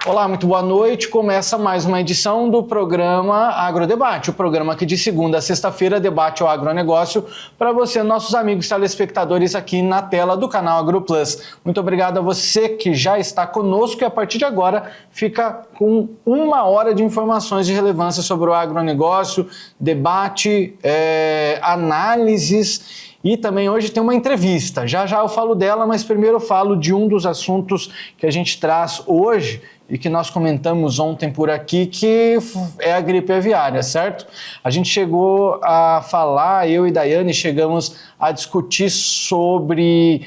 Olá, muito boa noite. Começa mais uma edição do programa Agrodebate, o programa que de segunda a sexta-feira debate o agronegócio para você, nossos amigos telespectadores aqui na tela do canal AgroPlus. Muito obrigado a você que já está conosco e a partir de agora fica com 1 hora de informações de relevância sobre o agronegócio, debate, análises. E também hoje tem uma entrevista. Já já eu falo dela, mas primeiro eu falo de um dos assuntos que a gente traz hoje e que nós comentamos ontem por aqui, que é a gripe aviária, certo? A gente chegou a falar, eu e Daiane chegamos a discutir sobre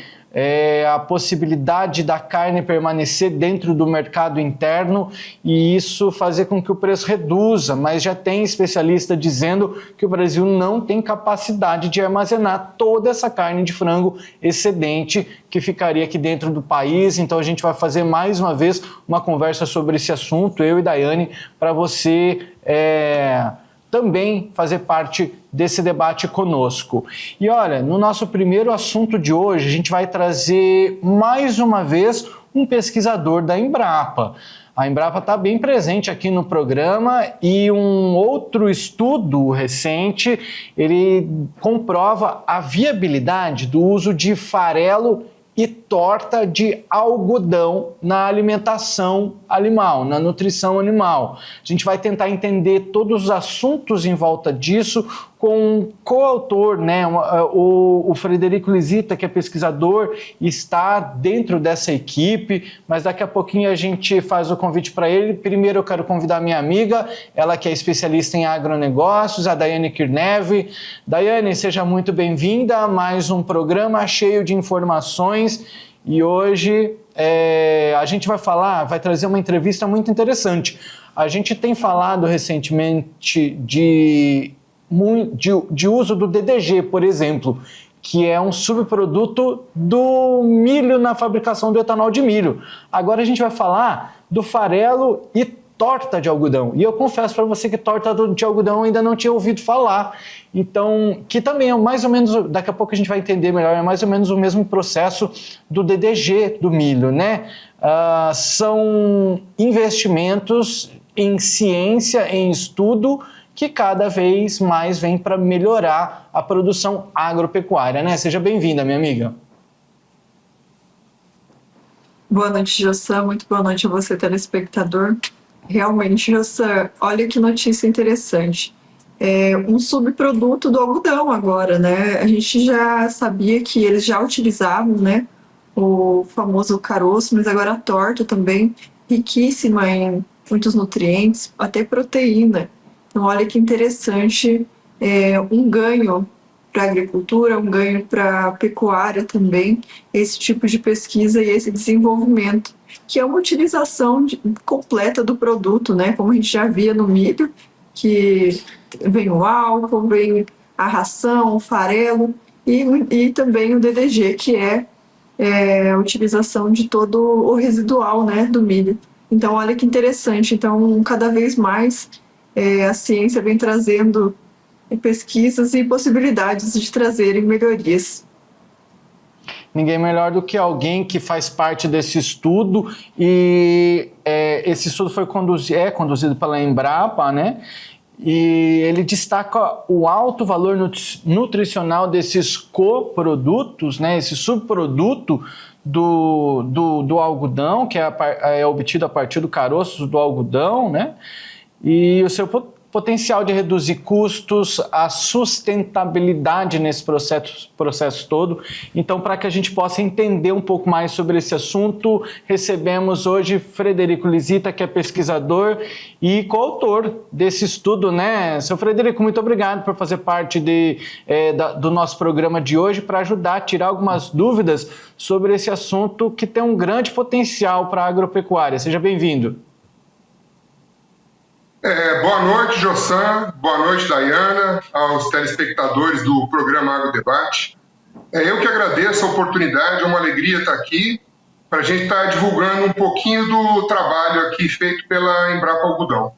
a possibilidade da carne permanecer dentro do mercado interno e isso fazer com que o preço reduza, mas já tem especialista dizendo que o Brasil não tem capacidade de armazenar toda essa carne de frango excedente que ficaria aqui dentro do país. Então a gente vai fazer mais uma vez uma conversa sobre esse assunto, eu e Daiane, para você também fazer parte desse debate conosco. E olha, no nosso primeiro assunto de hoje, a gente vai trazer mais uma vez um pesquisador da Embrapa. A Embrapa está bem presente aqui no programa e um outro estudo recente, ele comprova a viabilidade do uso de farelo e torta de algodão na alimentação animal, na nutrição animal. A gente vai tentar entender todos os assuntos em volta disso com um coautor, né? O Frederico Lisita, que é pesquisador, está dentro dessa equipe, mas daqui a pouquinho a gente faz o convite para ele. Primeiro eu quero convidar minha amiga, ela que é especialista em agronegócios, a Daiane Kirnev. Daiane, seja muito bem-vinda a mais um programa cheio de informações e hoje a gente vai trazer uma entrevista muito interessante. A gente tem falado recentemente de uso do DDG, por exemplo, que é um subproduto do milho na fabricação do etanol de milho. Agora a gente vai falar do farelo e torta de algodão. E eu confesso para você que torta de algodão eu ainda não tinha ouvido falar. Então, que também é mais ou menos, daqui a pouco a gente vai entender melhor, é mais ou menos o mesmo processo do DDG do milho, né? São investimentos em ciência, em estudo, que cada vez mais vem para melhorar a produção agropecuária, né? Seja bem-vinda, minha amiga. Boa noite, Jossan. Muito boa noite a você, telespectador. Realmente, Jossan, olha que notícia interessante. É um subproduto do algodão agora, né? A gente já sabia que eles já utilizavam, né, o famoso caroço, mas agora a torta também, riquíssima em muitos nutrientes, até proteína. Então, olha que interessante, um ganho para a agricultura, um ganho para a pecuária também, esse tipo de pesquisa e esse desenvolvimento, que é uma utilização completa do produto, né? Como a gente já via no milho, que vem o álcool, vem a ração, o farelo e também o DDG, que é a utilização de todo o residual, né, do milho. Então, olha que interessante. Então, cada vez mais a ciência vem trazendo pesquisas e possibilidades de trazerem melhorias. Ninguém melhor do que alguém que faz parte desse estudo e esse estudo é conduzido pela Embrapa, né? E ele destaca o alto valor nutricional desses coprodutos, né? Esse subproduto do algodão, que é obtido a partir do caroço do algodão, né? E o seu potencial de reduzir custos, a sustentabilidade nesse processo todo. Então, para que a gente possa entender um pouco mais sobre esse assunto, recebemos hoje Frederico Lisita, que é pesquisador e coautor desse estudo, né? Seu Frederico, muito obrigado por fazer parte do nosso programa de hoje para ajudar a tirar algumas dúvidas sobre esse assunto que tem um grande potencial para a agropecuária. Seja bem-vindo. Boa noite, Jossan. Boa noite, Daiana, aos telespectadores do programa Agrodebate. Eu que agradeço a oportunidade, é uma alegria estar aqui para a gente estar divulgando um pouquinho do trabalho aqui feito pela Embrapa Algodão.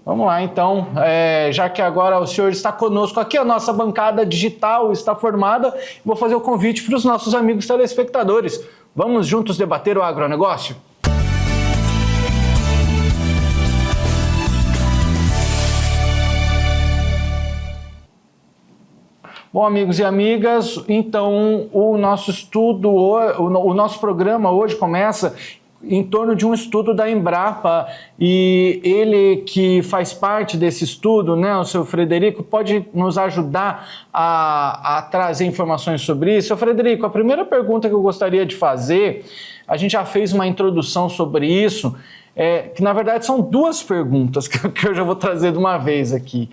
Vamos lá, então, já que agora o senhor está conosco aqui, a nossa bancada digital está formada, vou fazer o convite para os nossos amigos telespectadores. Vamos juntos debater o agronegócio? Bom, amigos e amigas, então o nosso estudo, o nosso programa hoje começa em torno de um estudo da Embrapa, e ele que faz parte desse estudo, né, o seu Frederico, pode nos ajudar a trazer informações sobre isso. Seu Frederico, a primeira pergunta que eu gostaria de fazer, a gente já fez uma introdução sobre isso, que na verdade são duas perguntas que eu já vou trazer de uma vez aqui.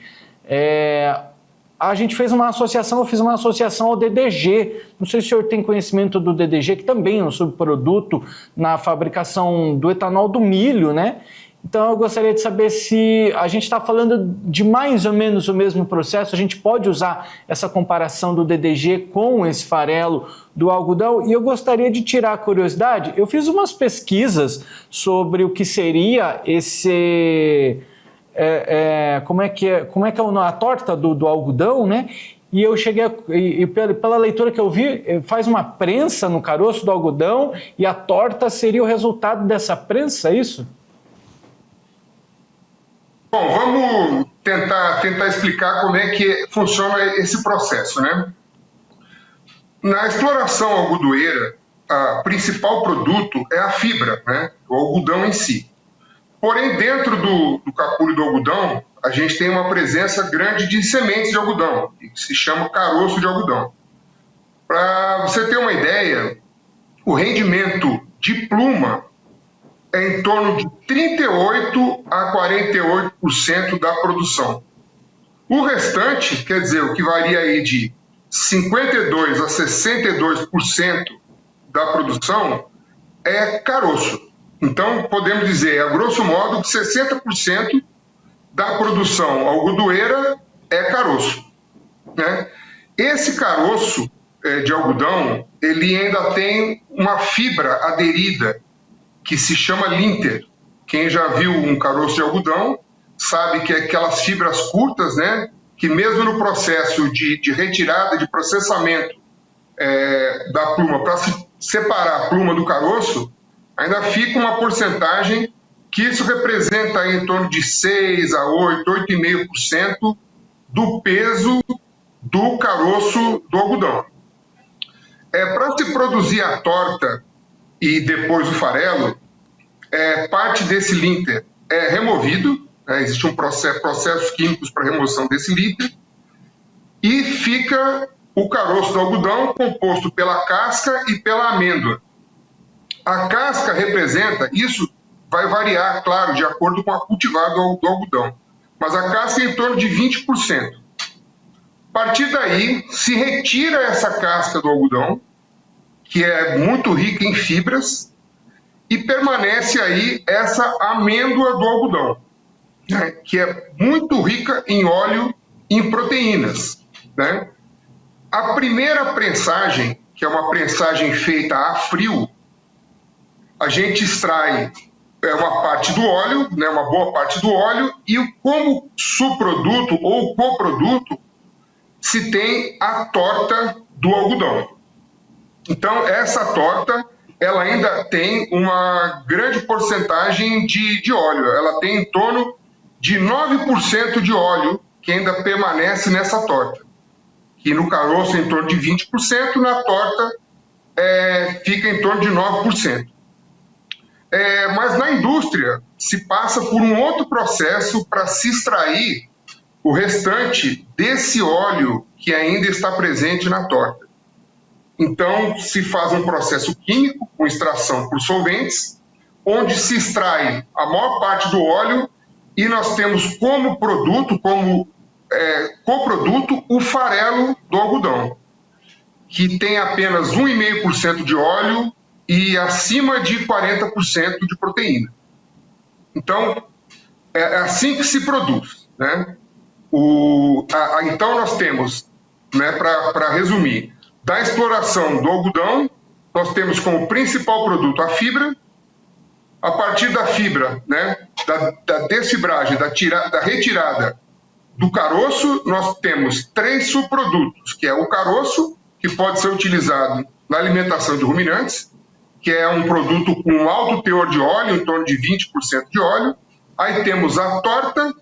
A gente fez uma associação, eu fiz uma associação ao DDG. Não sei se o senhor tem conhecimento do DDG, que também é um subproduto na fabricação do etanol do milho, né? Então eu gostaria de saber se a gente está falando de mais ou menos o mesmo processo, a gente pode usar essa comparação do DDG com esse farelo do algodão. E eu gostaria de tirar a curiosidade, eu fiz umas pesquisas sobre o que seria esse... como é que é a torta do algodão, né? E eu cheguei, pela leitura que eu vi, faz uma prensa no caroço do algodão e a torta seria o resultado dessa prensa, é isso? Bom, vamos tentar explicar como é que funciona esse processo, né? Na exploração algodoeira, o principal produto é a fibra, né? O algodão em si. Porém, dentro do capulho do algodão, a gente tem uma presença grande de sementes de algodão, que se chama caroço de algodão. Para você ter uma ideia, o rendimento de pluma é em torno de 38% a 48% da produção. O restante, quer dizer, o que varia aí de 52% a 62% da produção, é caroço. Então, podemos dizer, a grosso modo, que 60% da produção algodoeira é caroço, né? Esse caroço de algodão, ele ainda tem uma fibra aderida, que se chama linter. Quem já viu um caroço de algodão sabe que é aquelas fibras curtas, né, que mesmo no processo de retirada, de processamento da pluma, para se separar a pluma do caroço, ainda fica uma porcentagem que isso representa aí em torno de 6 a 8, 8,5% do peso do caroço do algodão. Para se produzir a torta e depois o farelo, parte desse linter é removido, né, existe processos químicos para remoção desse linter, e fica o caroço do algodão composto pela casca e pela amêndoa. A casca representa, isso vai variar, claro, de acordo com a cultivar do algodão, mas a casca é em torno de 20%. A partir daí, se retira essa casca do algodão, que é muito rica em fibras, e permanece aí essa amêndoa do algodão, né, que é muito rica em óleo e em proteínas, né? A primeira prensagem, que é uma prensagem feita a frio, a gente extrai uma parte do óleo, né, uma boa parte do óleo, e como subproduto ou coproduto se tem a torta do algodão. Então, essa torta, ela ainda tem uma grande porcentagem de óleo. Ela tem em torno de 9% de óleo que ainda permanece nessa torta. Que no caroço é em torno de 20%, na torta fica em torno de 9%. Mas na indústria se passa por um outro processo para se extrair o restante desse óleo que ainda está presente na torta. Então se faz um processo químico com extração por solventes, onde se extrai a maior parte do óleo e nós temos como produto, como coproduto, o farelo do algodão, que tem apenas 1,5% de óleo e acima de 40% de proteína. Então, é assim que se produz, né? Então, nós temos, né, para resumir, da exploração do algodão, nós temos como principal produto a fibra. A partir da fibra, né, da desfibragem, da retirada do caroço, nós temos 3 subprodutos, que é o caroço, que pode ser utilizado na alimentação de ruminantes, que é um produto com alto teor de óleo, em torno de 20% de óleo. Aí temos a torta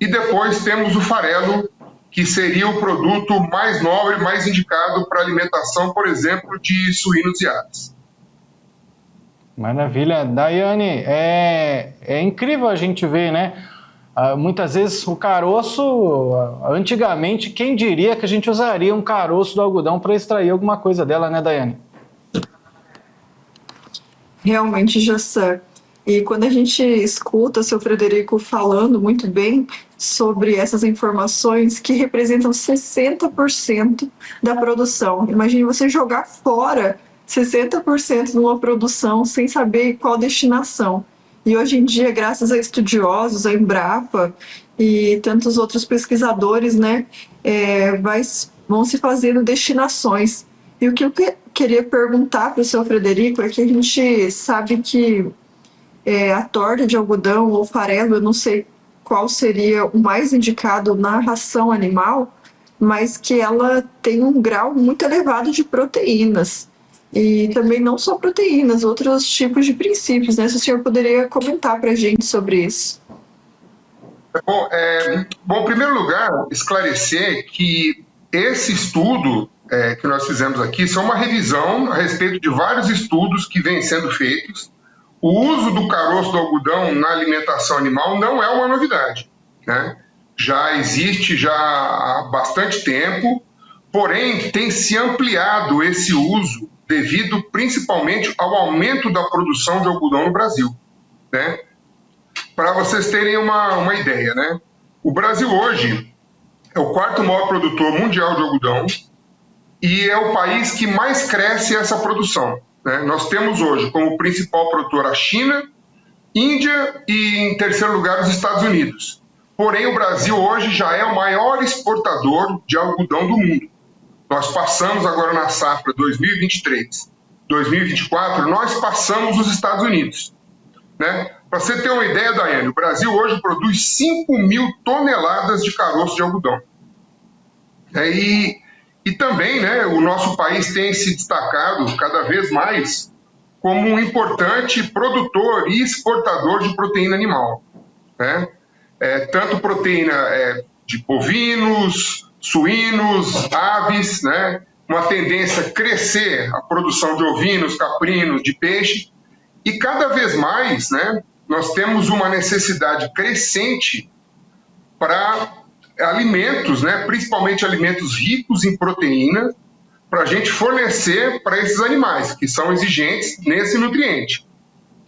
e depois temos o farelo, que seria o produto mais nobre, mais indicado para alimentação, por exemplo, de suínos e aves. Maravilha. Daiane, é incrível a gente ver, né? Muitas vezes o caroço, antigamente, quem diria que a gente usaria um caroço do algodão para extrair alguma coisa dela, né, Daiane? Realmente, Jassan. E quando a gente escuta o seu Frederico falando muito bem sobre essas informações que representam 60% da produção. Imagine você jogar fora 60% de uma produção sem saber qual destinação. E hoje em dia, graças a estudiosos, a Embrapa e tantos outros pesquisadores, né, vão se fazendo destinações. E o que eu queria perguntar para o seu Frederico é que a gente sabe que a torta de algodão ou farelo, eu não sei qual seria o mais indicado na ração animal, mas que ela tem um grau muito elevado de proteínas. E também não só proteínas, outros tipos de princípios, né? Se o senhor poderia comentar para a gente sobre isso. Bom, em primeiro lugar, esclarecer que esse estudo que nós fizemos aqui são uma revisão a respeito de vários estudos que vêm sendo feitos. O uso do caroço do algodão na alimentação animal não é uma novidade, né? Já existe já há bastante tempo, porém tem se ampliado esse uso devido principalmente ao aumento da produção de algodão no Brasil, né? Para vocês terem uma ideia, né? O Brasil hoje é o quarto maior produtor mundial de algodão e é o país que mais cresce essa produção, né? Nós temos hoje como principal produtor a China, Índia e, em terceiro lugar, os Estados Unidos. Porém, o Brasil hoje já é o maior exportador de algodão do mundo. Nós passamos agora na safra 2023-2024, nós passamos os Estados Unidos, né? Para você ter uma ideia, Daiane, o Brasil hoje produz 5.000 toneladas de caroço de algodão. E também, né, o nosso país tem se destacado cada vez mais como um importante produtor e exportador de proteína animal, né? Tanto proteína de bovinos, suínos, aves, né? Uma tendência a crescer a produção de ovinos, caprinos, de peixe. E cada vez mais, né, nós temos uma necessidade crescente para alimentos, né, principalmente alimentos ricos em proteína, para a gente fornecer para esses animais, que são exigentes nesse nutriente.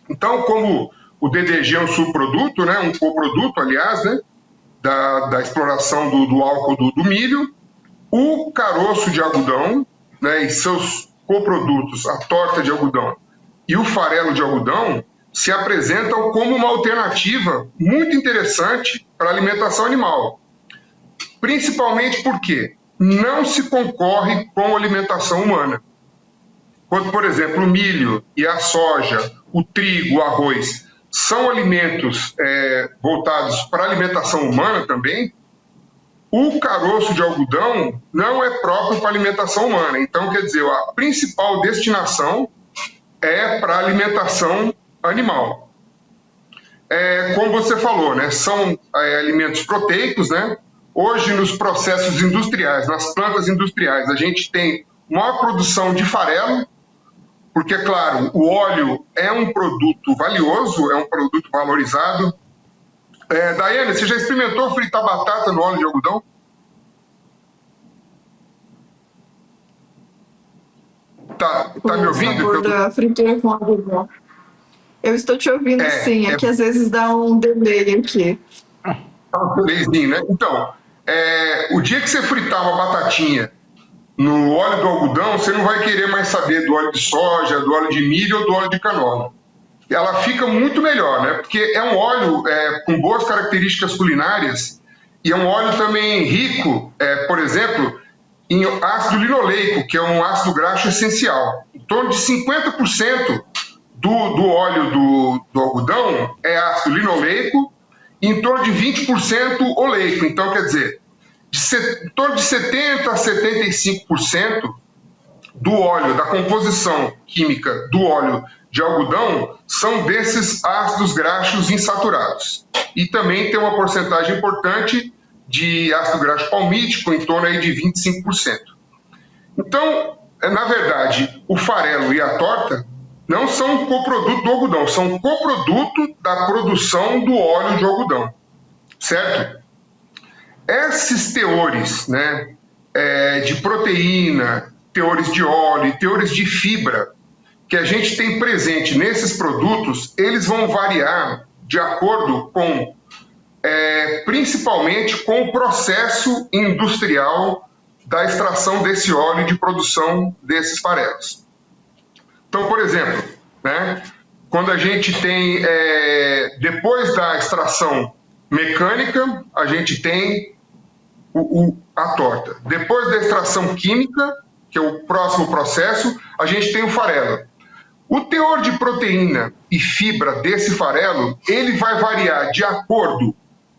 Então, como o DDG é um subproduto, né, um coproduto, aliás, né, da exploração do álcool do milho, o caroço de algodão, né, e seus coprodutos, a torta de algodão e o farelo de algodão, se apresentam como uma alternativa muito interessante para a alimentação animal. Principalmente porque não se concorre com a alimentação humana. Quando, por exemplo, o milho e a soja, o trigo, o arroz, são alimentos voltados para a alimentação humana também, o caroço de algodão não é próprio para a alimentação humana. Então, quer dizer, a principal destinação é para a alimentação animal. Como você falou, né, são alimentos proteicos, né? Hoje, nos processos industriais, nas plantas industriais, a gente tem maior produção de farelo, porque, claro, o óleo é um produto valioso, é um produto valorizado. Daiane, você já experimentou fritar batata no óleo de algodão? Tá me ouvindo? O sabor da fritura com algodão. Eu estou te ouvindo, sim. É que às vezes dá um delay aqui. Um delayzinho, né? Então, o dia que você fritar uma batatinha no óleo do algodão, você não vai querer mais saber do óleo de soja, do óleo de milho ou do óleo de canola. Ela fica muito melhor, né? Porque é um óleo com boas características culinárias e é um óleo também rico, por exemplo, em ácido linoleico, que é um ácido graxo essencial. Em torno de 50% do óleo do algodão é ácido linoleico e em torno de 20% oleico. Então, quer dizer, em torno de 70% a 75% do óleo, da composição química do óleo de algodão, são desses ácidos graxos insaturados. E também tem uma porcentagem importante de ácido graxo palmítico, em torno aí de 25%. Então, na verdade, o farelo e a torta não são um coproduto do algodão, são um coproduto da produção do óleo de algodão, certo? Esses teores, né, de proteína, teores de óleo e teores de fibra que a gente tem presente nesses produtos, eles vão variar de acordo com, principalmente com o processo industrial da extração desse óleo e de produção desses farelos. Então, por exemplo, né, quando a gente tem, depois da extração mecânica, a gente tem a torta. Depois da extração química, que é o próximo processo, a gente tem o farelo. O teor de proteína e fibra desse farelo, ele vai variar de acordo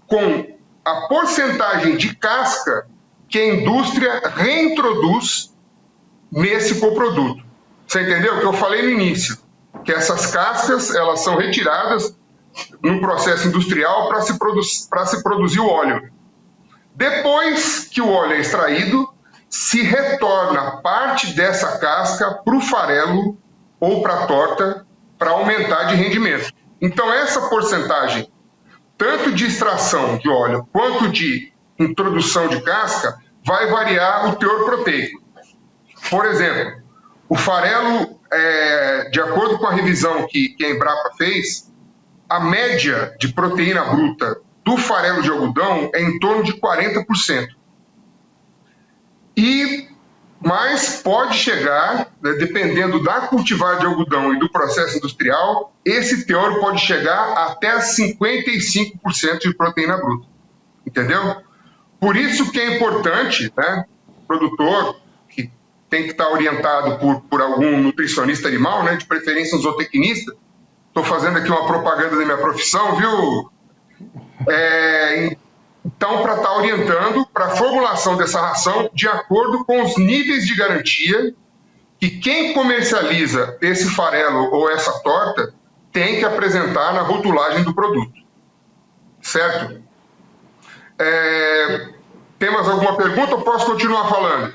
com a porcentagem de casca que a indústria reintroduz nesse coproduto. Você entendeu? O que eu falei no início, que essas cascas, elas são retiradas no processo industrial para se produzir o óleo. Depois que o óleo é extraído, se retorna parte dessa casca para o farelo ou para a torta para aumentar de rendimento. Então, essa porcentagem, tanto de extração de óleo quanto de introdução de casca, vai variar o teor proteico. Por exemplo, o farelo, de acordo com a revisão que a Embrapa fez, a média de proteína bruta do farelo de algodão é em torno de 40%. Mas pode chegar, né, dependendo da cultivar de algodão e do processo industrial, esse teor pode chegar até 55% de proteína bruta. Entendeu? Por isso que é importante, né, o produtor, que tem que estar orientado por algum nutricionista animal, né, de preferência um zootecnista. Estou fazendo aqui uma propaganda da minha profissão, viu? Então, para estar orientando para a formulação dessa ração de acordo com os níveis de garantia que quem comercializa esse farelo ou essa torta tem que apresentar na rotulagem do produto. Certo? Tem mais alguma pergunta ou posso continuar falando?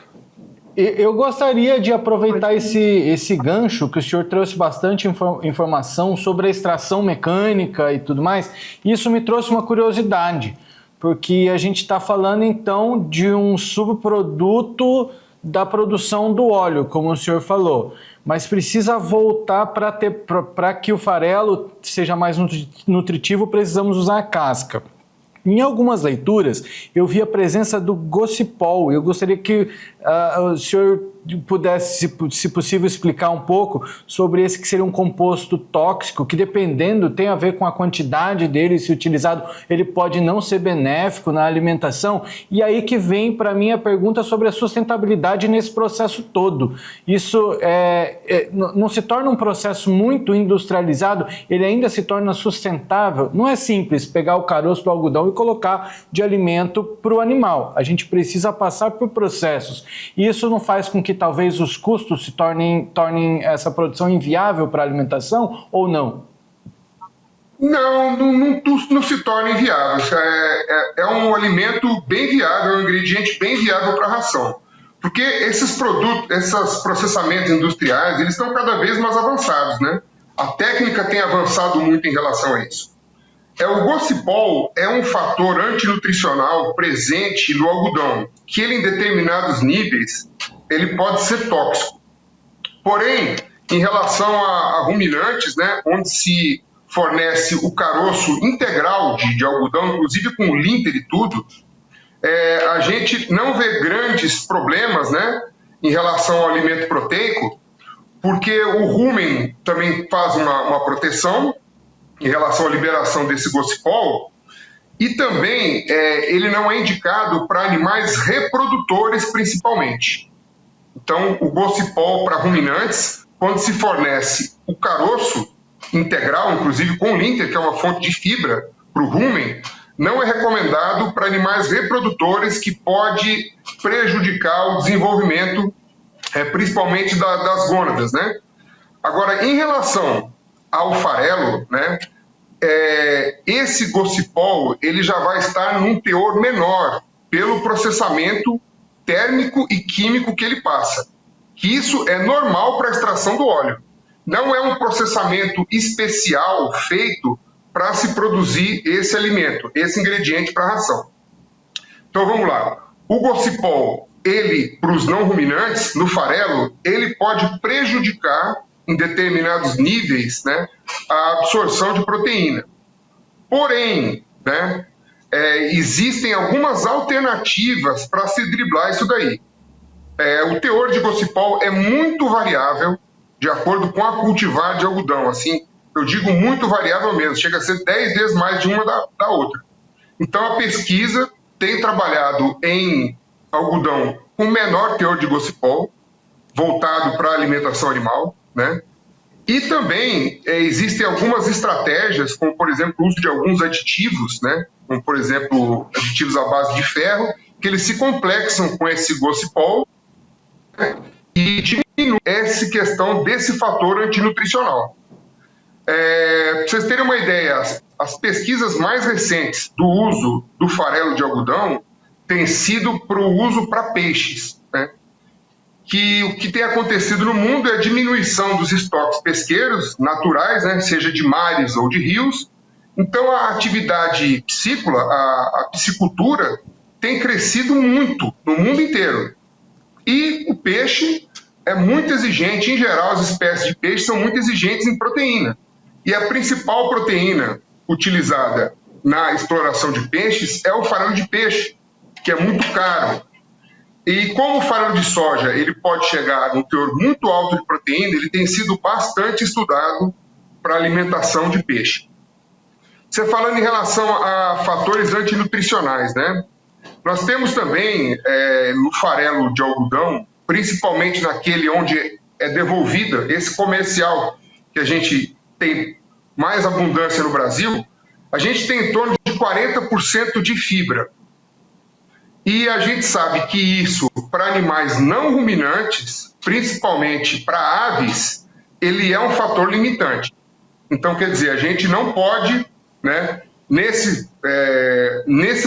Eu gostaria de aproveitar esse gancho que o senhor trouxe bastante informação sobre a extração mecânica e tudo mais. Isso me trouxe uma curiosidade, porque a gente está falando então de um subproduto da produção do óleo, como o senhor falou, mas precisa voltar para que o farelo seja mais nutritivo, precisamos usar a casca. Em algumas leituras, eu vi a presença do gocipol. Eu gostaria que o senhor pudesse, se possível, explicar um pouco sobre esse que seria um composto tóxico, que dependendo, tem a ver com a quantidade dele, se utilizado, ele pode não ser benéfico na alimentação. E aí que vem para mim a pergunta sobre a sustentabilidade nesse processo todo. Isso não se torna um processo muito industrializado, ele ainda se torna sustentável. Não é simples pegar o caroço do algodão e colocar de alimento para o animal. A gente precisa passar por processos. E isso não faz com que talvez os custos se tornem essa produção inviável para a alimentação ou não? Não se torna inviável. É um alimento bem viável, é um ingrediente bem viável para a ração. Porque esses produtos, esses processamentos industriais, eles estão cada vez mais avançados, né? A técnica tem avançado muito em relação a isso. O gocipol é um fator antinutricional presente no algodão, que ele, em determinados níveis, ele pode ser tóxico. Porém, em relação a ruminantes, né, onde se fornece o caroço integral de algodão, inclusive com linter e tudo, a gente não vê grandes problemas, né, em relação ao alimento proteico, porque o rumen também faz uma proteção em relação à liberação desse gocipol, e também ele não é indicado para animais reprodutores principalmente. Então, o gocipol para ruminantes, quando se fornece o caroço integral, inclusive com linter, que é uma fonte de fibra para o rumen, não é recomendado para animais reprodutores, que pode prejudicar o desenvolvimento, principalmente das gônadas, né? Agora, em relação ao farelo, né, esse gocipol ele já vai estar num teor menor pelo processamento térmico e químico que ele passa. Que isso é normal para a extração do óleo. Não é um processamento especial feito para se produzir esse alimento, esse ingrediente para a ração. Então vamos lá. O gocipol, ele, para os não ruminantes, no farelo, ele pode prejudicar em determinados níveis, né, a absorção de proteína. Porém, né, existem algumas alternativas para se driblar isso daí. O teor de gocipol é muito variável de acordo com a cultivar de algodão. Assim, eu digo muito variável mesmo, chega a ser 10 vezes mais de uma da outra. Então a pesquisa tem trabalhado em algodão com menor teor de gocipol, voltado para a alimentação animal, né? E também existem algumas estratégias, como por exemplo o uso de alguns aditivos, né? Como por exemplo aditivos à base de ferro, que eles se complexam com esse gocipol, né? E diminuem essa questão desse fator antinutricional. Para vocês terem uma ideia, as pesquisas mais recentes do uso do farelo de algodão têm sido para o uso para peixes, né? Que o que tem acontecido no mundo é a diminuição dos estoques pesqueiros naturais, né, seja de mares ou de rios. Então a atividade piscícola, a piscicultura, tem crescido muito no mundo inteiro. E o peixe é muito exigente, em geral as espécies de peixe são muito exigentes em proteína. E a principal proteína utilizada na exploração de peixes é o farelo de peixe, que é muito caro. E como o farelo de soja ele pode chegar a um teor muito alto de proteína, ele tem sido bastante estudado para alimentação de peixe. Você falando em relação a fatores antinutricionais, né? Nós temos também no farelo de algodão, principalmente naquele onde é devolvida, esse comercial que a gente tem mais abundância no Brasil, a gente tem em torno de 40% de fibra. E a gente sabe que isso, para animais não ruminantes, principalmente para aves, ele é um fator limitante. Então, quer dizer, a gente não pode, né, nesse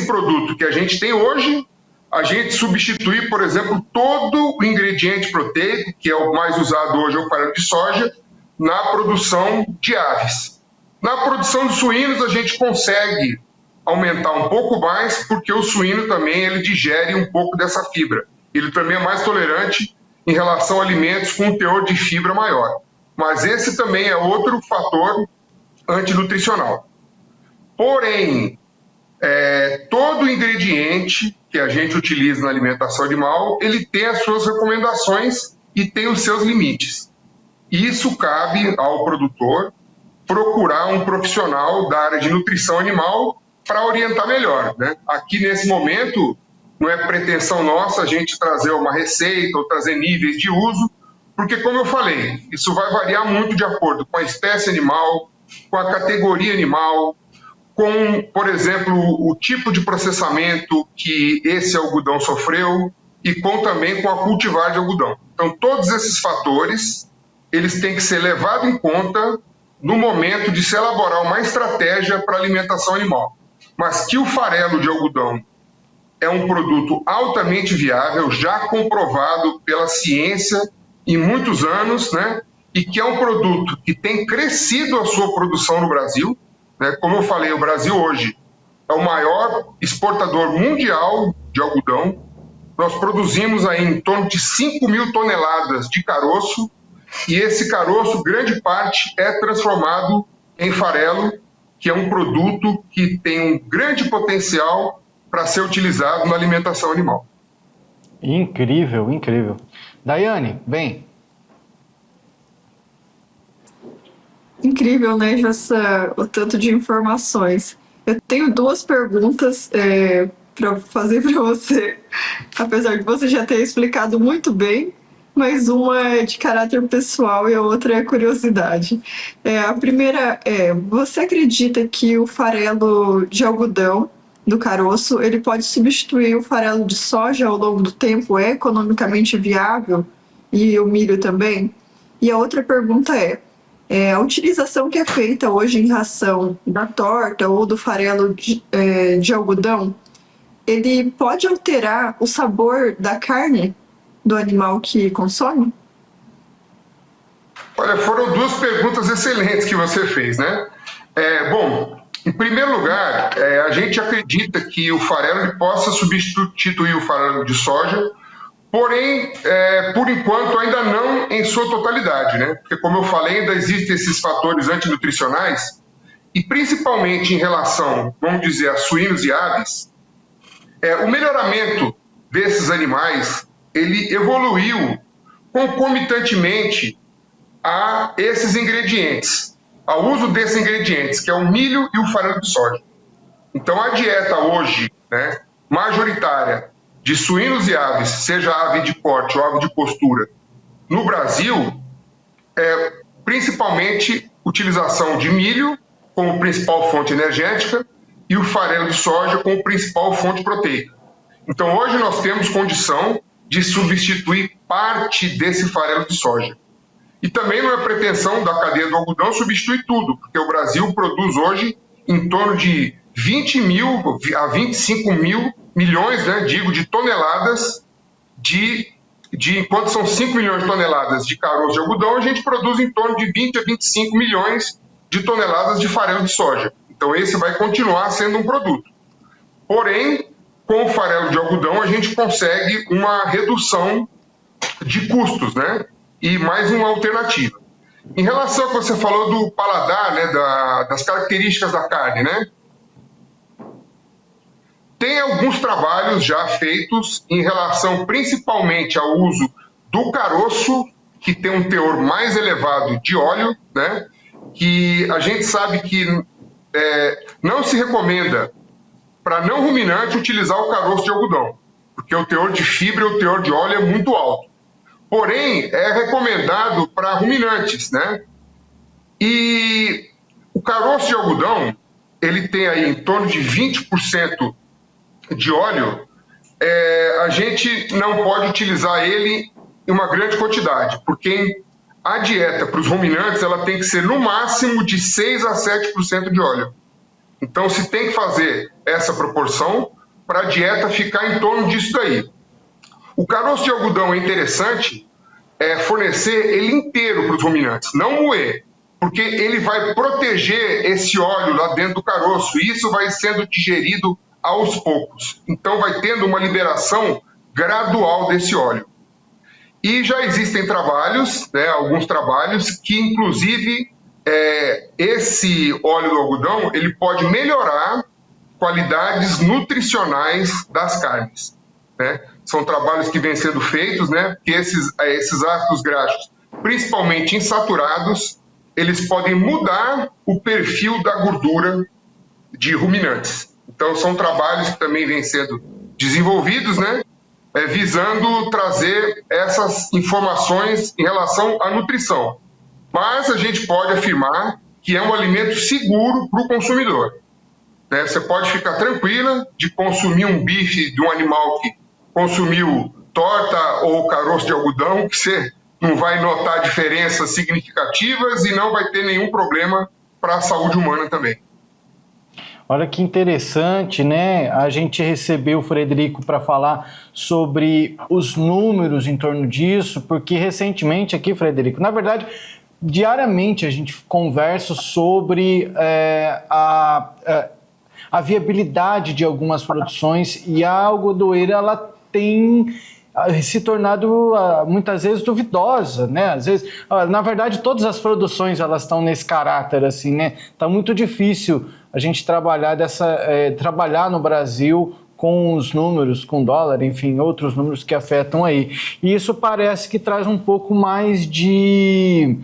produto que a gente tem hoje, a gente substituir, por exemplo, todo o ingrediente proteico, que é o mais usado hoje, é o farelo de soja, na produção de aves. Na produção de suínos, a gente consegue aumentar um pouco mais, porque o suíno também ele digere um pouco dessa fibra. Ele também é mais tolerante em relação a alimentos com um teor de fibra maior. Mas esse também é outro fator antinutricional. Porém, todo ingrediente que a gente utiliza na alimentação animal, ele tem as suas recomendações e tem os seus limites. Isso cabe ao produtor procurar um profissional da área de nutrição animal para orientar melhor, né? Aqui nesse momento não é pretensão nossa a gente trazer uma receita ou trazer níveis de uso, porque como eu falei, isso vai variar muito de acordo com a espécie animal, com a categoria animal, com, por exemplo, o tipo de processamento que esse algodão sofreu e também com a cultivar de algodão. Então todos esses fatores, eles têm que ser levados em conta no momento de se elaborar uma estratégia para alimentação animal. Mas que o farelo de algodão é um produto altamente viável, já comprovado pela ciência em muitos anos, né? E que é um produto que tem crescido a sua produção no Brasil, né? Como eu falei, o Brasil hoje é o maior exportador mundial de algodão. Nós produzimos aí em torno de 5.000 toneladas de caroço, e esse caroço, grande parte, é transformado em farelo, que é um produto que tem um grande potencial para ser utilizado na alimentação animal. Incrível, incrível. Daiane, bem. Incrível, né, Jossa, o tanto de informações. Eu tenho duas perguntas para fazer para você, apesar de você já ter explicado muito bem, mas uma é de caráter pessoal e a outra é curiosidade. A primeira é, você acredita que o farelo de algodão do caroço, ele pode substituir o farelo de soja ao longo do tempo? É economicamente viável? E o milho também? E a outra pergunta a utilização que é feita hoje em ração da torta ou do farelo de algodão, ele pode alterar o sabor da carne do animal que consome? Olha, foram duas perguntas excelentes que você fez, né? Bom, em primeiro lugar, a gente acredita que o farelo ele possa substituir o farelo de soja, porém, por enquanto, ainda não em sua totalidade, né? Porque, como eu falei, ainda existem esses fatores antinutricionais, e principalmente em relação, vamos dizer, a suínos e aves, o melhoramento desses animais, ele evoluiu concomitantemente a esses ingredientes, ao uso desses ingredientes, que é o milho e o farelo de soja. Então, a dieta hoje, né, majoritária de suínos e aves, seja ave de corte ou ave de postura, no Brasil, é principalmente utilização de milho como principal fonte energética e o farelo de soja como principal fonte proteica. Então, hoje nós temos condição de substituir parte desse farelo de soja. E também não é pretensão da cadeia do algodão substituir tudo, porque o Brasil produz hoje em torno de 20 mil a 25 mil milhões, né, de toneladas enquanto são 5 milhões de toneladas de caroço de algodão, a gente produz em torno de 20 a 25 milhões de toneladas de farelo de soja. Então esse vai continuar sendo um produto. Porém, com o farelo de algodão a gente consegue uma redução de custos, né? E mais uma alternativa. Em relação ao que você falou do paladar, né, das características da carne, né? Tem alguns trabalhos já feitos em relação principalmente ao uso do caroço, que tem um teor mais elevado de óleo, né? Que a gente sabe que não se recomenda para não ruminante utilizar o caroço de algodão, porque o teor de fibra e o teor de óleo é muito alto. Porém, é recomendado para ruminantes, né? E o caroço de algodão, ele tem aí em torno de 20% de óleo, a gente não pode utilizar ele em uma grande quantidade, porque a dieta para os ruminantes ela tem que ser no máximo de 6 a 7% de óleo. Então, se tem que fazer essa proporção para a dieta ficar em torno disso daí. O caroço de algodão é interessante fornecer ele inteiro para os ruminantes, não moer, porque ele vai proteger esse óleo lá dentro do caroço e isso vai sendo digerido aos poucos. Então vai tendo uma liberação gradual desse óleo. E já existem trabalhos, né, alguns trabalhos, que inclusive esse óleo do algodão ele pode melhorar qualidades nutricionais das carnes, né? São trabalhos que vêm sendo feitos, né? Que esses ácidos graxos, principalmente insaturados, eles podem mudar o perfil da gordura de ruminantes. Então, são trabalhos que também vêm sendo desenvolvidos, né? Visando trazer essas informações em relação à nutrição. Mas a gente pode afirmar que é um alimento seguro para o consumidor. Né? Você pode ficar tranquila de consumir um bife de um animal que consumiu torta ou caroço de algodão, que você não vai notar diferenças significativas e não vai ter nenhum problema para a saúde humana também. Olha que interessante, né? A gente recebeu o Frederico para falar sobre os números em torno disso, porque recentemente aqui, Frederico, na verdade, diariamente a gente conversa sobre a viabilidade de algumas produções e a algodoeira ela tem se tornado muitas vezes duvidosa, né? Às vezes, na verdade, todas as produções elas estão nesse caráter assim, né? Tá muito difícil a gente trabalhar no Brasil com os números, com dólar, enfim, outros números que afetam aí. E isso parece que traz um pouco mais de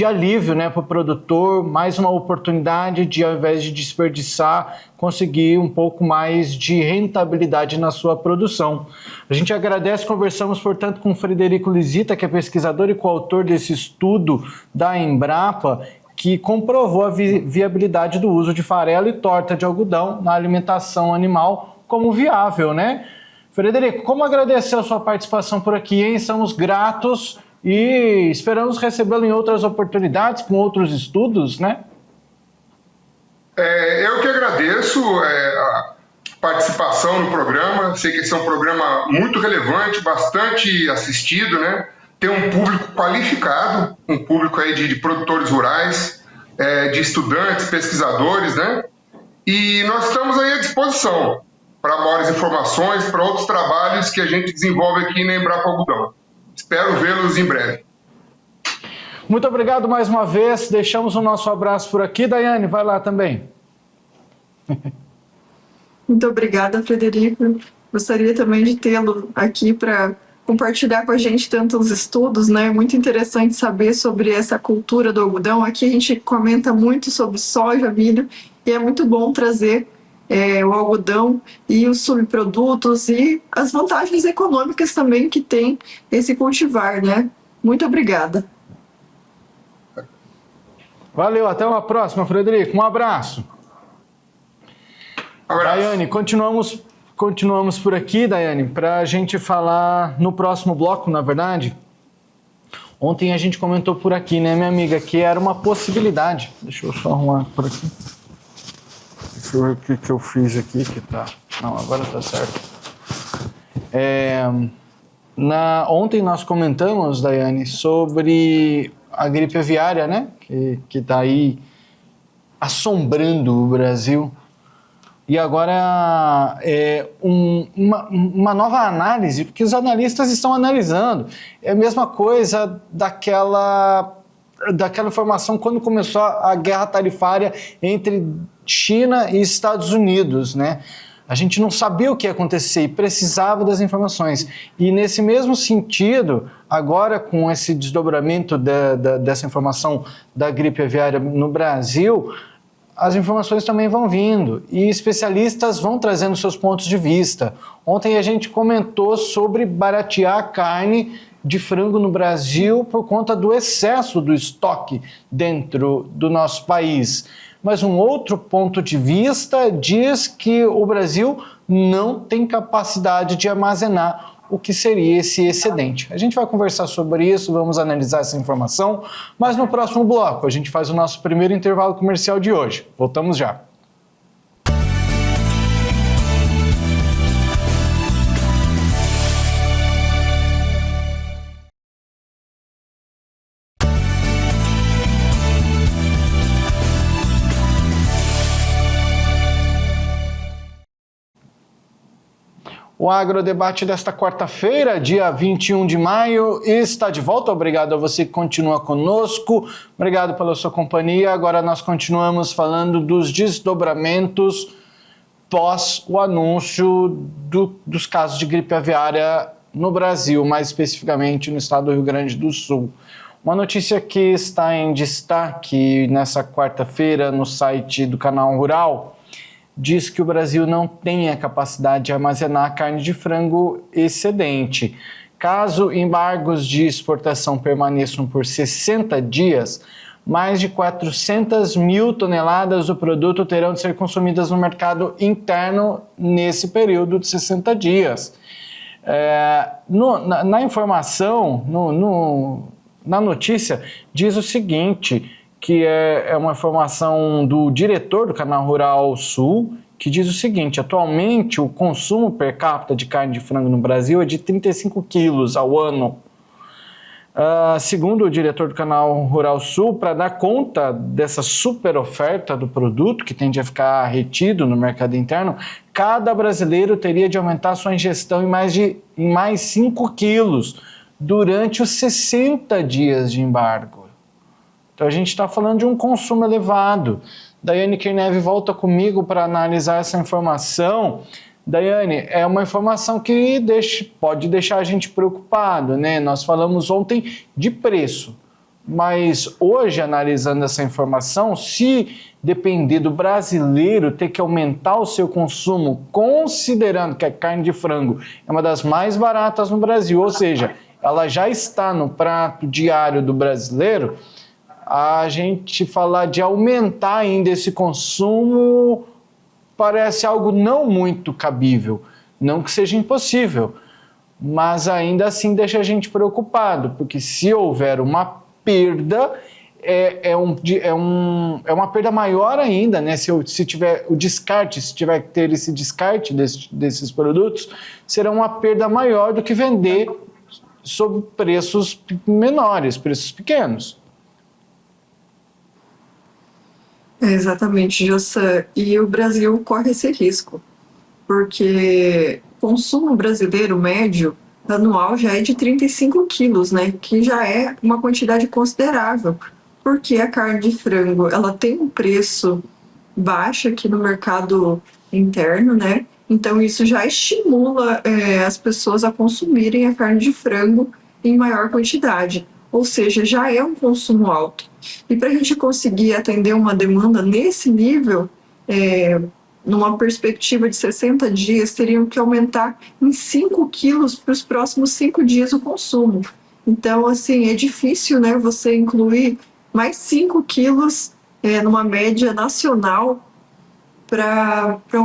alívio, né, para o produtor, mais uma oportunidade de, ao invés de desperdiçar, conseguir um pouco mais de rentabilidade na sua produção. A gente agradece, conversamos, portanto, com o Frederico Lisita, que é pesquisador e coautor desse estudo da Embrapa, que comprovou a viabilidade do uso de farelo e torta de algodão na alimentação animal como viável, né? Frederico, como agradecer a sua participação por aqui, hein? Somos gratos e esperamos recebê-lo em outras oportunidades, com outros estudos, né? Eu que agradeço participação no programa. Sei que esse é um programa muito relevante, bastante assistido, né? Tem um público qualificado, um público aí de produtores rurais, de estudantes, pesquisadores, né? E nós estamos aí à disposição para maiores informações, para outros trabalhos que a gente desenvolve aqui na Embrapa Algodão. Espero vê-los em breve. Muito obrigado mais uma vez. Deixamos o nosso abraço por aqui. Daiane, vai lá também. Muito obrigada, Frederico. Gostaria também de tê-lo aqui para compartilhar com a gente tantos estudos, né? Muito interessante saber sobre essa cultura do algodão. Aqui a gente comenta muito sobre soja, milho, e é muito bom trazer o algodão e os subprodutos e as vantagens econômicas também que tem esse cultivar, né? Muito obrigada. Valeu, até uma próxima, Frederico. Um abraço. Daiane, continuamos por aqui, Daiane, para a gente falar no próximo bloco, na verdade. Ontem a gente comentou por aqui, né, minha amiga, que era uma possibilidade. Deixa eu só arrumar por aqui. Deixa eu ver o que eu fiz aqui, que tá... Não, agora tá certo. Ontem nós comentamos, Daiane, sobre a gripe aviária, né, que tá aí assombrando o Brasil. E agora uma nova análise, porque os analistas estão analisando. É a mesma coisa daquela informação quando começou a guerra tarifária entre China e Estados Unidos, né? A gente não sabia o que ia acontecer e precisava das informações. E nesse mesmo sentido, agora com esse desdobramento dessa informação da gripe aviária no Brasil, as informações também vão vindo e especialistas vão trazendo seus pontos de vista. Ontem a gente comentou sobre baratear a carne de frango no Brasil por conta do excesso do estoque dentro do nosso país. Mas um outro ponto de vista diz que o Brasil não tem capacidade de armazenar o que seria esse excedente. A gente vai conversar sobre isso, vamos analisar essa informação, mas no próximo bloco a gente faz o nosso primeiro intervalo comercial de hoje. Voltamos já. O Agrodebate desta quarta-feira, dia 21 de maio, está de volta. Obrigado a você que continua conosco. Obrigado pela sua companhia. Agora nós continuamos falando dos desdobramentos pós o anúncio dos casos de gripe aviária no Brasil, mais especificamente no estado do Rio Grande do Sul. Uma notícia que está em destaque nessa quarta-feira no site do Canal Rural diz que o Brasil não tem a capacidade de armazenar carne de frango excedente. Caso embargos de exportação permaneçam por 60 dias, mais de 400 mil toneladas do produto terão de ser consumidas no mercado interno nesse período de 60 dias. Na informação, na notícia, diz o seguinte, que é uma informação do diretor do Canal Rural Sul, que diz o seguinte: atualmente o consumo per capita de carne de frango no Brasil é de 35 quilos ao ano. Segundo o diretor do Canal Rural Sul, para dar conta dessa super oferta do produto, que tende a ficar retido no mercado interno, cada brasileiro teria de aumentar sua ingestão em mais 5 quilos durante os 60 dias de embargo. Então a gente está falando de um consumo elevado. Daiane Kirnev volta comigo para analisar essa informação. Daiane, é uma informação que pode deixar a gente preocupado, né? Nós falamos ontem de preço, mas hoje, analisando essa informação, se depender do brasileiro ter que aumentar o seu consumo, considerando que a carne de frango é uma das mais baratas no Brasil, ou seja, ela já está no prato diário do brasileiro, a gente falar de aumentar ainda esse consumo parece algo não muito cabível. Não que seja impossível, mas ainda assim deixa a gente preocupado, porque se houver uma perda, é uma perda maior ainda, né? Se tiver o descarte, se tiver que ter esse descarte desses produtos, será uma perda maior do que vender sob preços menores, preços pequenos. Exatamente, Jossan. E o Brasil corre esse risco, porque o consumo brasileiro médio anual já é de 35 quilos, né? Que já é uma quantidade considerável, porque a carne de frango ela tem um preço baixo aqui no mercado interno, né? Então isso já estimula as pessoas a consumirem a carne de frango em maior quantidade, ou seja, já é um consumo alto. E para a gente conseguir atender uma demanda nesse nível, numa perspectiva de 60 dias, teriam que aumentar em 5 quilos para os próximos 5 dias o consumo. Então, assim, é difícil, né, você incluir mais 5 quilos numa média nacional para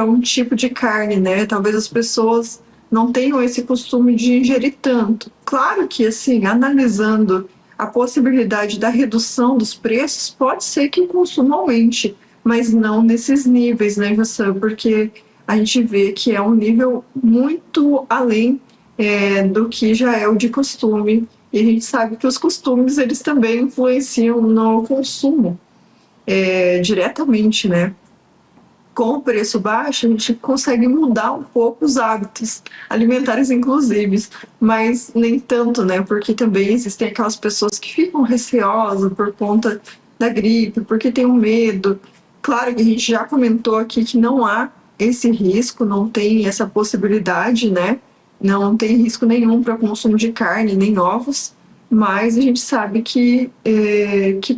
um tipo de carne, né? Talvez as pessoas não tenham esse costume de ingerir tanto. Claro que, assim, analisando a possibilidade da redução dos preços, pode ser que o consumo aumente, mas não nesses níveis, né, Jossan? Porque a gente vê que é um nível muito além do que já é o de costume. E a gente sabe que os costumes, eles também influenciam no consumo diretamente, né? Com o preço baixo, a gente consegue mudar um pouco os hábitos alimentares, inclusive, mas nem tanto, né? Porque também existem aquelas pessoas que ficam receosas por conta da gripe, porque tem um medo. Claro que a gente já comentou aqui que não há esse risco, não tem essa possibilidade, né? Não tem risco nenhum para o consumo de carne, nem ovos, mas a gente sabe que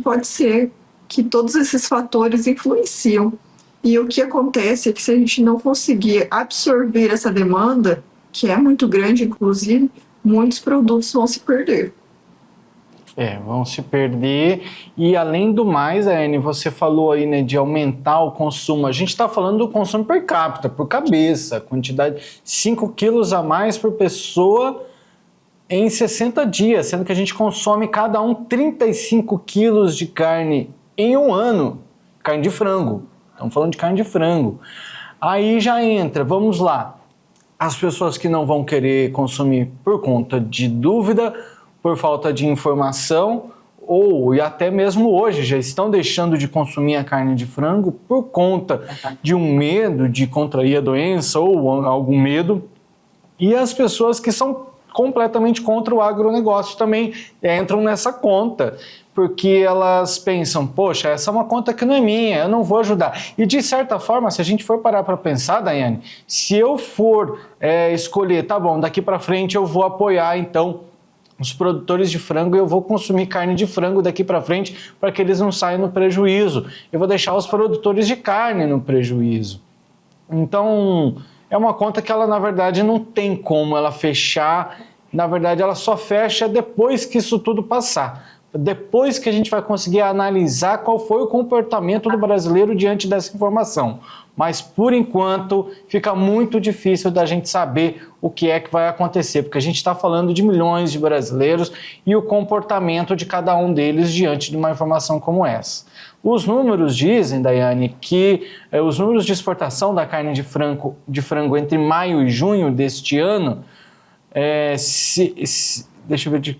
pode ser que todos esses fatores influenciam. E o que acontece é que se a gente não conseguir absorver essa demanda, que é muito grande, inclusive, muitos produtos vão se perder. Vão se perder. E além do mais, Anne, você falou aí, né, de aumentar o consumo. A gente está falando do consumo per capita, por cabeça, quantidade 5 quilos a mais por pessoa em 60 dias, sendo que a gente consome cada um 35 quilos de carne em um ano, carne de frango. Estamos falando de carne de frango. Aí já entra, vamos lá, as pessoas que não vão querer consumir por conta de dúvida, por falta de informação, e até mesmo hoje já estão deixando de consumir a carne de frango por conta de um medo de contrair a doença ou algum medo. E as pessoas que são completamente contra o agronegócio também entram nessa conta, porque elas pensam, poxa, essa é uma conta que não é minha, eu não vou ajudar. E de certa forma, se a gente for parar para pensar, Daiane, se eu for escolher, tá bom, daqui para frente eu vou apoiar então os produtores de frango e eu vou consumir carne de frango daqui para frente para que eles não saiam no prejuízo. Eu vou deixar os produtores de carne no prejuízo. Então, é uma conta que ela, na verdade, não tem como ela fechar. Na verdade, ela só fecha depois que isso tudo passar. Depois que a gente vai conseguir analisar qual foi o comportamento do brasileiro diante dessa informação. Mas, por enquanto, fica muito difícil da gente saber o que é que vai acontecer, porque a gente está falando de milhões de brasileiros e o comportamento de cada um deles diante de uma informação como essa. Os números dizem, Daiane, que os números de exportação da carne de frango entre maio e junho deste ano, deixa eu ver,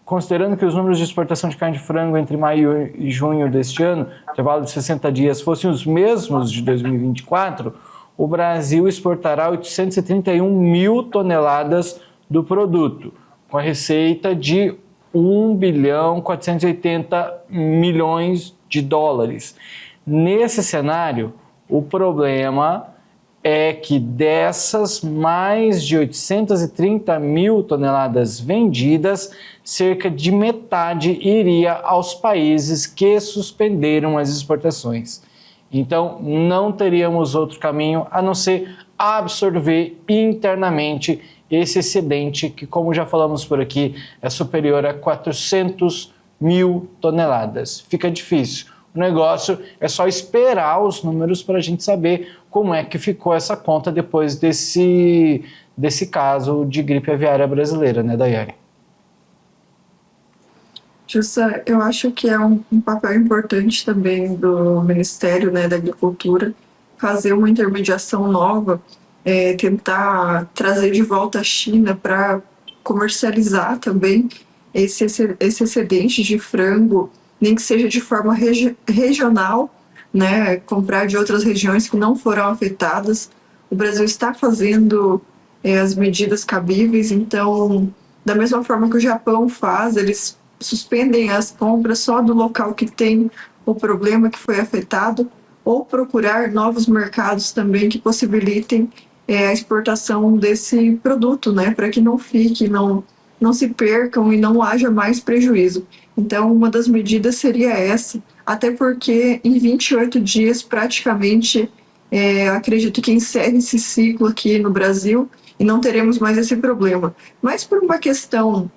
considerando que os números de exportação de carne de frango entre maio e junho deste ano, intervalo de 60 dias, fossem os mesmos de 2024, o Brasil exportará 831 mil toneladas do produto, com a receita de 1 bilhão 480 milhões de dólares. Nesse cenário, o problema é que dessas mais de 830 mil toneladas vendidas, cerca de metade iria aos países que suspenderam as exportações. Então, não teríamos outro caminho a não ser absorver internamente esse excedente que, como já falamos por aqui, é superior a 400 mil toneladas. Fica difícil. O negócio é só esperar os números para a gente saber como é que ficou essa conta depois desse caso de gripe aviária brasileira, né, Daiane? Jussa, eu acho que é um papel importante também do Ministério, né, da Agricultura fazer uma intermediação nova, tentar trazer de volta a China para comercializar também esse excedente de frango, nem que seja de forma regional, né, comprar de outras regiões que não foram afetadas. O Brasil está fazendo as medidas cabíveis, então, da mesma forma que o Japão faz, eles suspendem as compras só do local que tem o problema que foi afetado, ou procurar novos mercados também que possibilitem a exportação desse produto, né, para que não fique, não se percam e não haja mais prejuízo. Então, uma das medidas seria essa, até porque em 28 dias, praticamente, acredito que encerre esse ciclo aqui no Brasil e não teremos mais esse problema. Mas por uma questão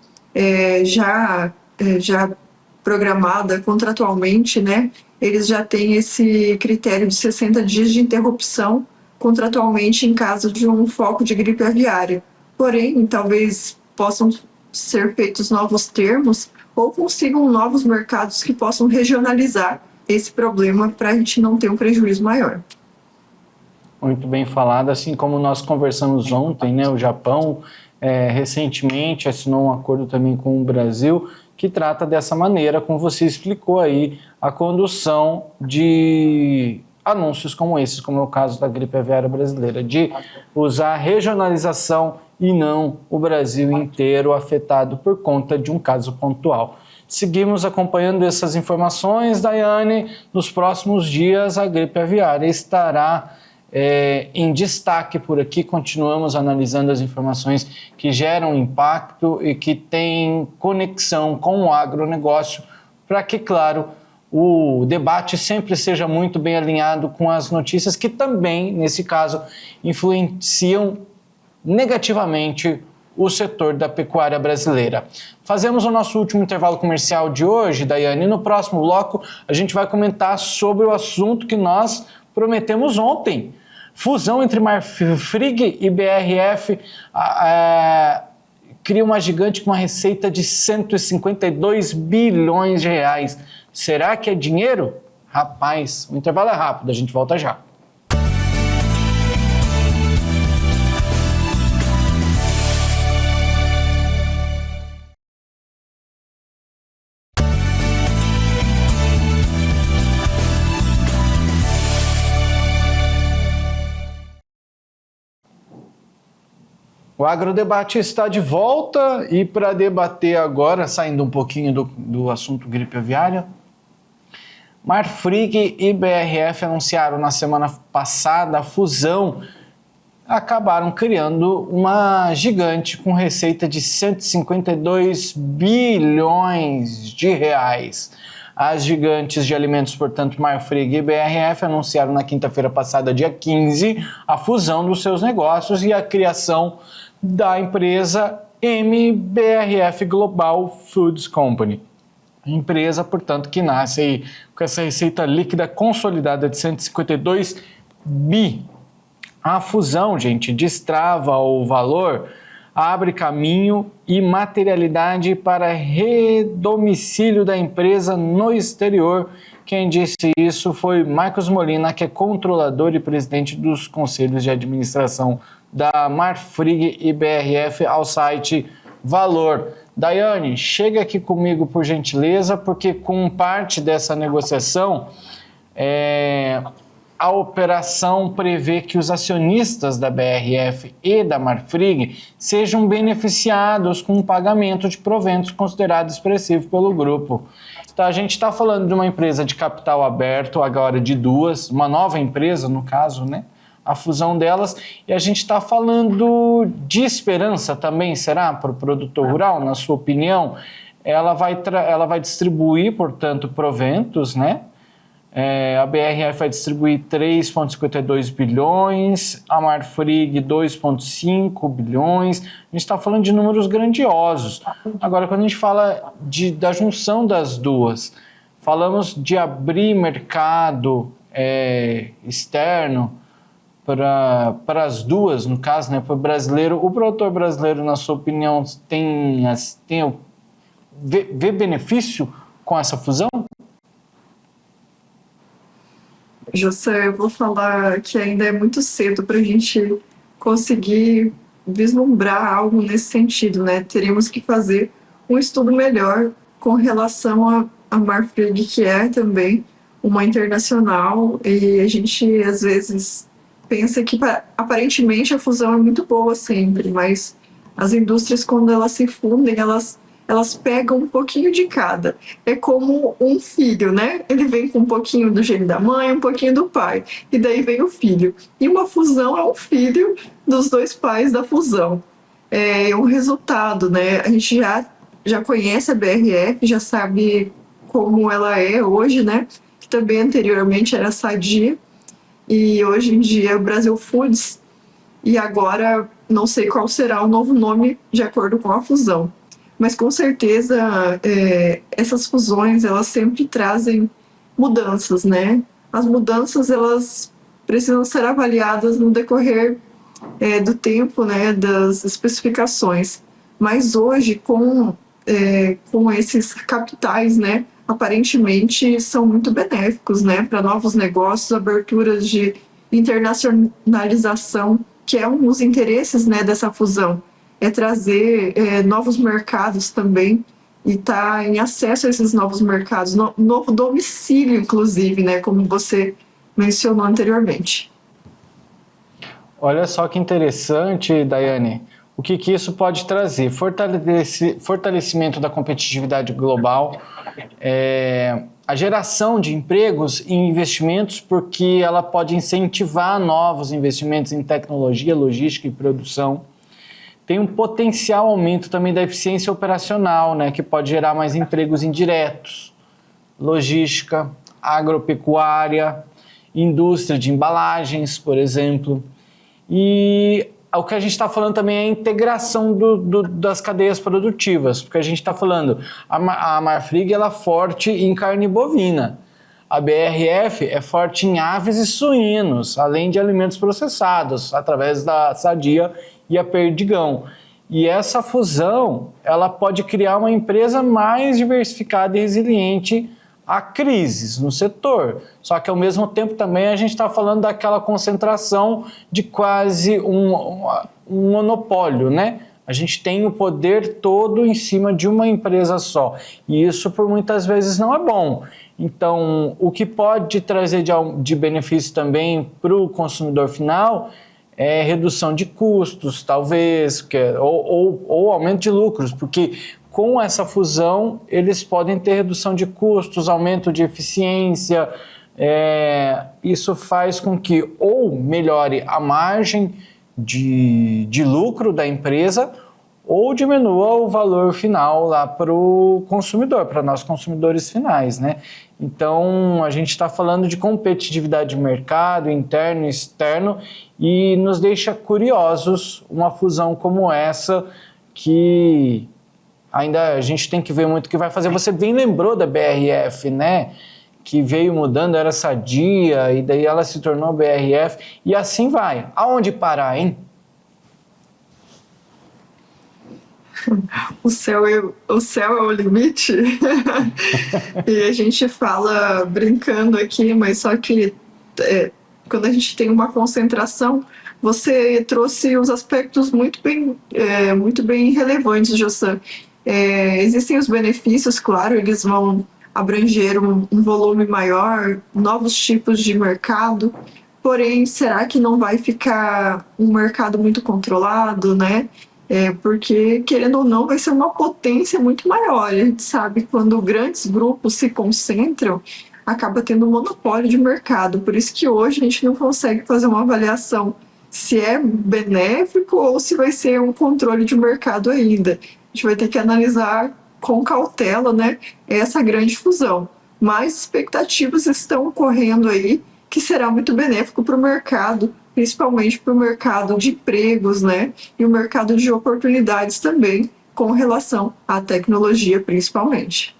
já programada contratualmente, né, eles já têm esse critério de 60 dias de interrupção contratualmente em caso de um foco de gripe aviária. Porém, talvez possam ser feitos novos termos ou consigam novos mercados que possam regionalizar esse problema para a gente não ter um prejuízo maior. Muito bem falado, assim como nós conversamos ontem, né, o Japão recentemente assinou um acordo também com o Brasil que trata dessa maneira, como você explicou aí, a condução de anúncios como esses, como é o caso da gripe aviária brasileira, de usar a regionalização e não o Brasil inteiro afetado por conta de um caso pontual. Seguimos acompanhando essas informações, Daiane. Nos próximos dias a gripe aviária estará em destaque por aqui. Continuamos analisando as informações que geram impacto e que têm conexão com o agronegócio, para que, claro, o debate sempre seja muito bem alinhado com as notícias que também, nesse caso, influenciam negativamente o setor da pecuária brasileira. Fazemos o nosso último intervalo comercial de hoje, Daiane, e no próximo bloco a gente vai comentar sobre o assunto que nós prometemos ontem. Fusão entre Marfrig e BRF cria uma gigante com uma receita de 152 bilhões de reais. Será que é dinheiro? Rapaz, o intervalo é rápido, a gente volta já. O Agrodebate está de volta e para debater agora, saindo um pouquinho do assunto gripe aviária, Marfrig e BRF anunciaram na semana passada a fusão, acabaram criando uma gigante com receita de 152 bilhões de reais. As gigantes de alimentos, portanto, Marfrig e BRF, anunciaram na quinta-feira passada, dia 15, a fusão dos seus negócios e a criação da empresa MBRF Global Foods Company. Empresa, portanto, que nasce aí com essa receita líquida consolidada de 152 bi. A fusão, gente, destrava o valor, abre caminho e materialidade para redomicílio da empresa no exterior. Quem disse isso foi Marcos Molina, que é controlador e presidente dos conselhos de administração da Marfrig e BRF, ao site Valor. Daiane, chega aqui comigo por gentileza, porque com parte dessa negociação, a operação prevê que os acionistas da BRF e da Marfrig sejam beneficiados com o pagamento de proventos considerado expressivo pelo grupo. Então, a gente está falando de uma empresa de capital aberto, agora de duas, uma nova empresa, no caso, né? A fusão delas, e a gente está falando de esperança também, será, para o produtor rural, na sua opinião? Ela vai distribuir, portanto, proventos, né? A BRF vai distribuir 3,52 bilhões, a Marfrig 2,5 bilhões, a gente está falando de números grandiosos. Agora, quando a gente fala da junção das duas, falamos de abrir mercado externo, para as duas, no caso, né, para o brasileiro. O produtor brasileiro, na sua opinião, tem vê benefício com essa fusão? José, eu vou falar que ainda é muito cedo para a gente conseguir vislumbrar algo nesse sentido, né? Teríamos que fazer um estudo melhor com relação a Marfrig, que é também uma internacional, e a gente às vezes pensa que aparentemente a fusão é muito boa sempre, mas as indústrias, quando elas se fundem, elas pegam um pouquinho de cada. É como um filho, né? Ele vem com um pouquinho do gene da mãe, um pouquinho do pai, e daí vem o filho. E uma fusão é um filho dos dois pais da fusão. É um resultado, né? A gente já conhece a BRF, já sabe como ela é hoje, né? Que também anteriormente era Sadia, e hoje em dia é o Brasil Foods, e agora não sei qual será o novo nome de acordo com a fusão. Mas com certeza essas fusões elas sempre trazem mudanças, né? As mudanças elas precisam ser avaliadas no decorrer do tempo, né? Das especificações. Mas hoje com esses capitais, né? Aparentemente são muito benéficos, né? Para novos negócios, aberturas de internacionalização, que é um dos interesses, né? Dessa fusão. É trazer novos mercados também e estar em acesso a esses novos mercados, novo domicílio, inclusive, né, como você mencionou anteriormente. Olha só que interessante, Daiane, o que isso pode trazer? Fortalecimento da competitividade global, a geração de empregos e investimentos, porque ela pode incentivar novos investimentos em tecnologia, logística e produção. Tem um potencial aumento também da eficiência operacional, né, que pode gerar mais empregos indiretos, logística, agropecuária, indústria de embalagens, por exemplo. E o que a gente está falando também é a integração das cadeias produtivas, porque a gente está falando, a Marfrig ela é forte em carne bovina, a BRF é forte em aves e suínos, além de alimentos processados, através da Sadia e a Perdigão. E essa fusão, ela pode criar uma empresa mais diversificada e resiliente a crises no setor. Só que, ao mesmo tempo, também a gente está falando daquela concentração de quase um monopólio, né? A gente tem o poder todo em cima de uma empresa só. E isso, por muitas vezes, não é bom. Então, o que pode trazer de benefício também para o consumidor final é redução de custos, talvez, ou aumento de lucros, porque com essa fusão eles podem ter redução de custos, aumento de eficiência, isso faz com que ou melhore a margem de lucro da empresa ou diminua o valor final lá para o consumidor, para nós consumidores finais, né? Então, a gente está falando de competitividade de mercado, interno e externo, e nos deixa curiosos uma fusão como essa, que ainda a gente tem que ver muito o que vai fazer. Você bem lembrou da BRF, né? Que veio mudando, era Sadia, e daí ela se tornou BRF, e assim vai. Aonde parar, hein? O céu é o limite. E a gente fala brincando aqui, mas só que quando a gente tem uma concentração, você trouxe os aspectos muito bem relevantes, Jossan. Existem os benefícios, claro, eles vão abranger um volume maior, novos tipos de mercado, porém, será que não vai ficar um mercado muito controlado, né? Porque, querendo ou não, vai ser uma potência muito maior. A gente sabe que quando grandes grupos se concentram, acaba tendo um monopólio de mercado. Por isso que hoje a gente não consegue fazer uma avaliação se é benéfico ou se vai ser um controle de mercado ainda. A gente vai ter que analisar com cautela, né, essa grande fusão. Mas expectativas estão ocorrendo aí que será muito benéfico para o mercado, principalmente para o mercado de empregos, né, e o mercado de oportunidades também, com relação à tecnologia, principalmente.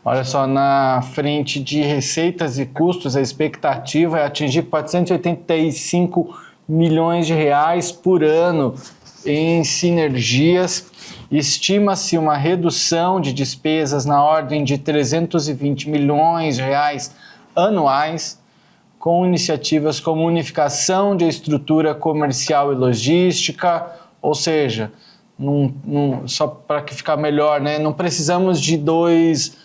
Olha só, na frente de receitas e custos, a expectativa é atingir 485 milhões de reais por ano em sinergias. Estima-se uma redução de despesas na ordem de 320 milhões de reais anuais, com iniciativas como unificação de estrutura comercial e logística, ou seja, só para ficar melhor, né? Não precisamos de duas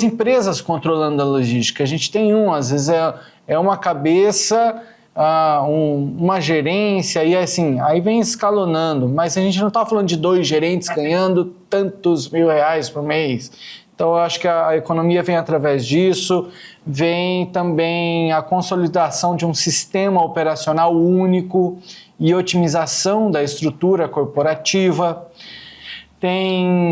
empresas controlando a logística. A gente tem às vezes é uma cabeça, uma gerência, e assim, aí vem escalonando, mas a gente não está falando de 2 gerentes ganhando tantos mil reais por mês. Então, eu acho que a economia vem através disso, vem também a consolidação de um sistema operacional único e otimização da estrutura corporativa.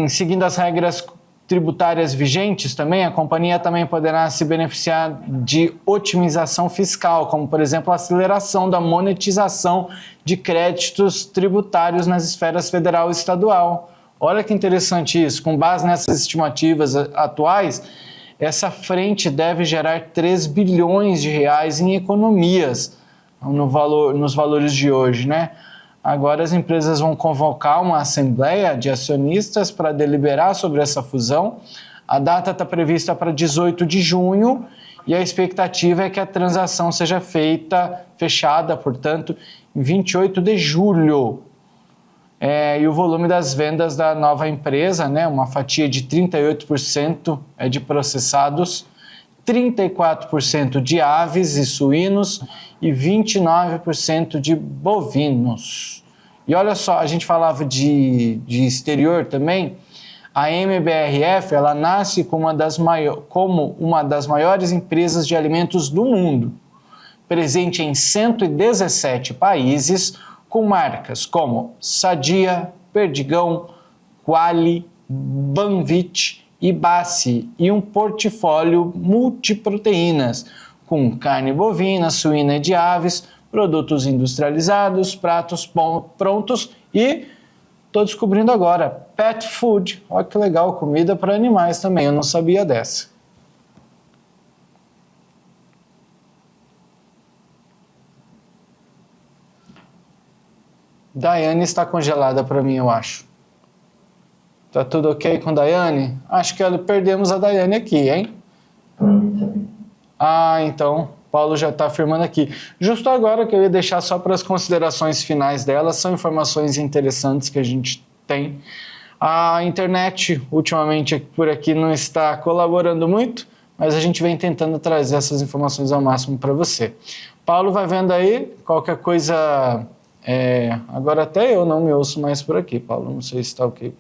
Seguindo as regras tributárias vigentes também, a companhia também poderá se beneficiar de otimização fiscal, como, por exemplo, a aceleração da monetização de créditos tributários nas esferas federal e estadual. Olha que interessante isso. Com base nessas estimativas atuais, essa frente deve gerar 3 bilhões de reais em economias nos valores de hoje, né? Agora as empresas vão convocar uma assembleia de acionistas para deliberar sobre essa fusão. A data está prevista para 18 de junho e a expectativa é que a transação seja fechada, portanto, em 28 de julho. E o volume das vendas da nova empresa, né, uma fatia de 38% é de processados, 34% de aves e suínos e 29% de bovinos. E olha só, a gente falava de exterior também. A MBRF, ela nasce como uma das maiores empresas de alimentos do mundo, presente em 117 países, com marcas como Sadia, Perdigão, Qualy, Banvit e Bassi, e um portfólio multiproteínas, com carne bovina, suína e de aves, produtos industrializados, pratos prontos e, estou descobrindo agora, pet food. Olha que legal, comida para animais também, eu não sabia dessa. Daiane está congelada para mim, eu acho. Tá tudo ok com Daiane? Acho que perdemos a Daiane aqui, hein? Então, Paulo já está afirmando aqui. Justo agora que eu ia deixar só para as considerações finais dela, são informações interessantes que a gente tem. A internet, ultimamente, por aqui não está colaborando muito, mas a gente vem tentando trazer essas informações ao máximo para você. Paulo vai vendo aí, qualquer coisa... agora até eu não me ouço mais por aqui, Paulo, não sei se está ok.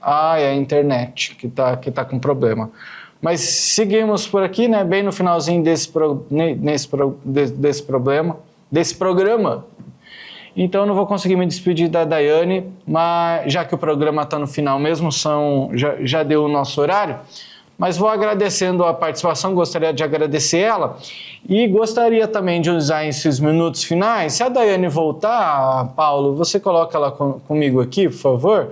É a internet que tá com problema. Mas seguimos por aqui, né, bem no finalzinho desse programa. Então eu não vou conseguir me despedir da Daiane, mas já que o programa está no final mesmo, já deu o nosso horário, mas vou agradecendo a participação, gostaria de agradecer ela e gostaria também de usar esses minutos finais. Se a Daiane voltar, Paulo, você coloca ela comigo aqui, por favor,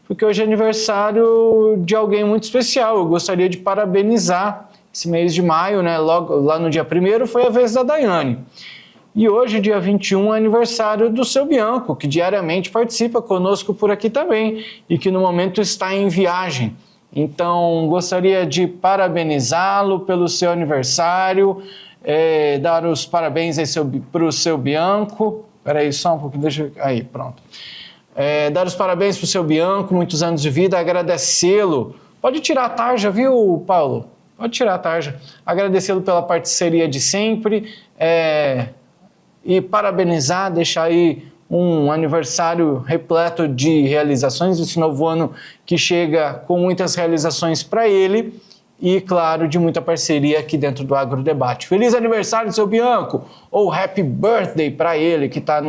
porque hoje é aniversário de alguém muito especial. Eu gostaria de parabenizar esse mês de maio, né? Logo lá no dia 1º foi a vez da Daiane. E hoje, dia 21, é aniversário do seu Bianco, que diariamente participa conosco por aqui também e que no momento está em viagem. Então, gostaria de parabenizá-lo pelo seu aniversário, dar os parabéns para o seu Bianco. Espera aí, só um pouquinho, deixa eu... Aí, pronto. Dar os parabéns para o seu Bianco, muitos anos de vida, agradecê-lo. Pode tirar a tarja, viu, Paulo? Pode tirar a tarja. Agradecê-lo pela parceria de sempre e parabenizar, deixar aí um aniversário repleto de realizações, esse novo ano que chega com muitas realizações para ele e, claro, de muita parceria aqui dentro do AgroDebate. Feliz aniversário, seu Bianco! Ou Happy Birthday para ele que está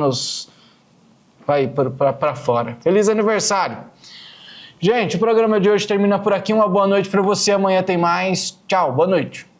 vai para fora. Feliz aniversário! Gente, o programa de hoje termina por aqui. Uma boa noite para você. Amanhã tem mais. Tchau, boa noite.